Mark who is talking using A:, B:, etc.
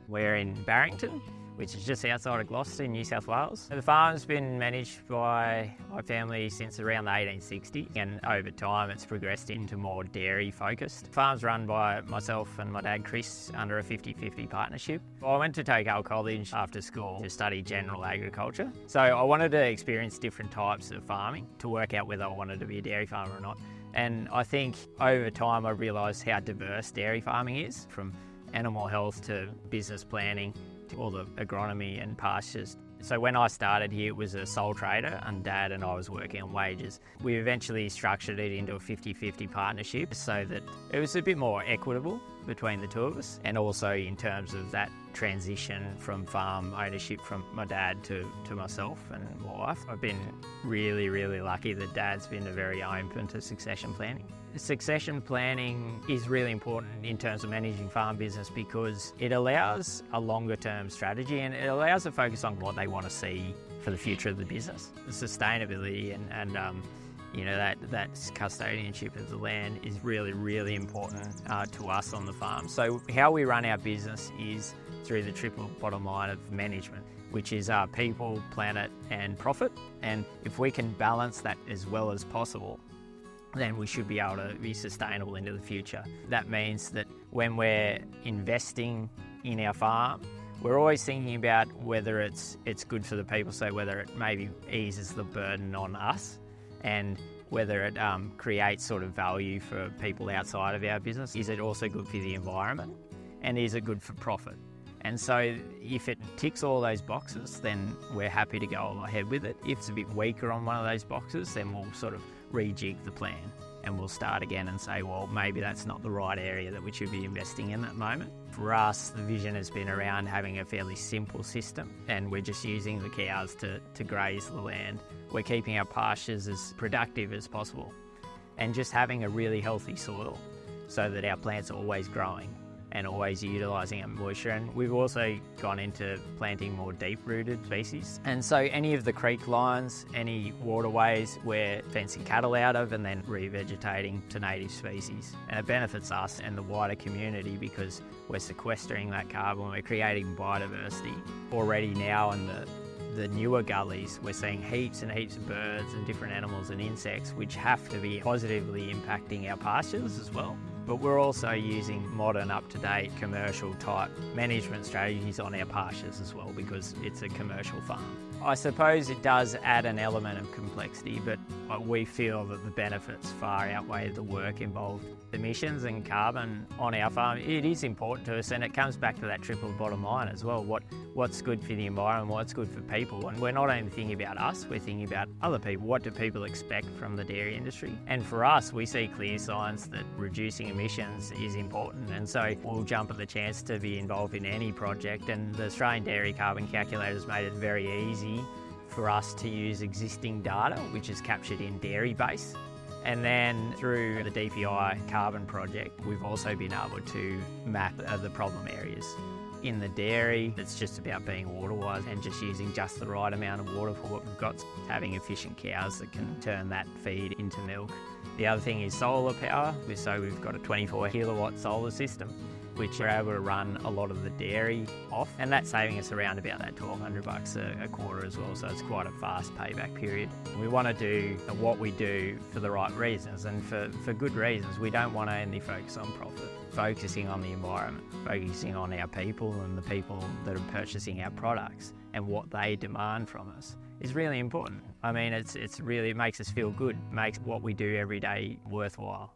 A: We're in Barrington, which is just outside of Gloucester, New South Wales. The farm's been managed by my family since around the 1860s, and over time it's progressed into more dairy focused. The farm's run by myself and my dad Chris under a 50-50 partnership. I went to Tokyo College after school to study general agriculture, so I wanted to experience different types of farming to work out whether I wanted to be a dairy farmer or not. And I think over time I realised how diverse dairy farming is, from animal health to business planning to all the agronomy and pastures. So when I started here, it was a sole trader, and Dad and I was working on wages. We eventually structured it into a 50-50 partnership so that it was a bit more equitable between the two of us, and also in terms of that transition from farm ownership from my dad to myself and my wife. I've been really lucky that Dad's been very open to succession planning. Succession planning is really important in terms of managing farm business because it allows a longer term strategy, and it allows a focus on what they want to see for the future of the business. The sustainability and that custodianship of the land is really important to us on the farm. So how we run our business is through the triple bottom line of management, which is people, planet and profit. And if we can balance that as well as possible, then we should be able to be sustainable into the future. That means that when we're investing in our farm, we're always thinking about whether it's good for the people, so whether it maybe eases the burden on us, and whether it creates sort of value for people outside of our business. Is it also good for the environment? And is it good for profit? And so if it ticks all those boxes, then we're happy to go ahead with it. If it's a bit weaker on one of those boxes, then we'll sort of rejig the plan and we'll start again and say, well, maybe that's not the right area that we should be investing in at the moment. For us, the vision has been around having a fairly simple system, and we're just using the cows to graze the land. We're keeping our pastures as productive as possible and just having a really healthy soil so that our plants are always growing and always utilising our moisture. And we've also gone into planting more deep-rooted species. And so any of the creek lines, any waterways, we're fencing cattle out of and then revegetating to native species. And it benefits us and the wider community because we're sequestering that carbon, we're creating biodiversity. Already now in the newer gullies, we're seeing heaps and heaps of birds and different animals and insects which have to be positively impacting our pastures as well. But we're also using modern, up-to-date, commercial-type management strategies on our pastures as well because it's a commercial farm. I suppose it does add an element of complexity, but we feel that the benefits far outweigh the work involved. Emissions and carbon on our farm, it is important to us, and it comes back to that triple bottom line as well. What's good for the environment, what's good for people. And we're not only thinking about us, we're thinking about other people. What do people expect from the dairy industry? And for us, we see clear signs that reducing emissions is important, and so we'll jump at the chance to be involved in any project. And the Australian Dairy Carbon Calculator has made it very easy for us to use existing data, which is captured in Dairy Base. And then through the DPI Carbon Project, we've also been able to map the problem areas. In the dairy, it's just about being water-wise and just using just the right amount of water for what we've got, having efficient cows that can turn that feed into milk. The other thing is solar power, so we've got a 24 kilowatt solar system, which we're able to run a lot of the dairy off, and that's saving us around about that $1,200 a quarter as well, so it's quite a fast payback period. We want to do what we do for the right reasons, and for good reasons. We don't want to only focus on profit. Focusing on the environment, focusing on our people and the people that are purchasing our products and what they demand from us is really important. I mean, it makes us feel good, makes what we do every day worthwhile.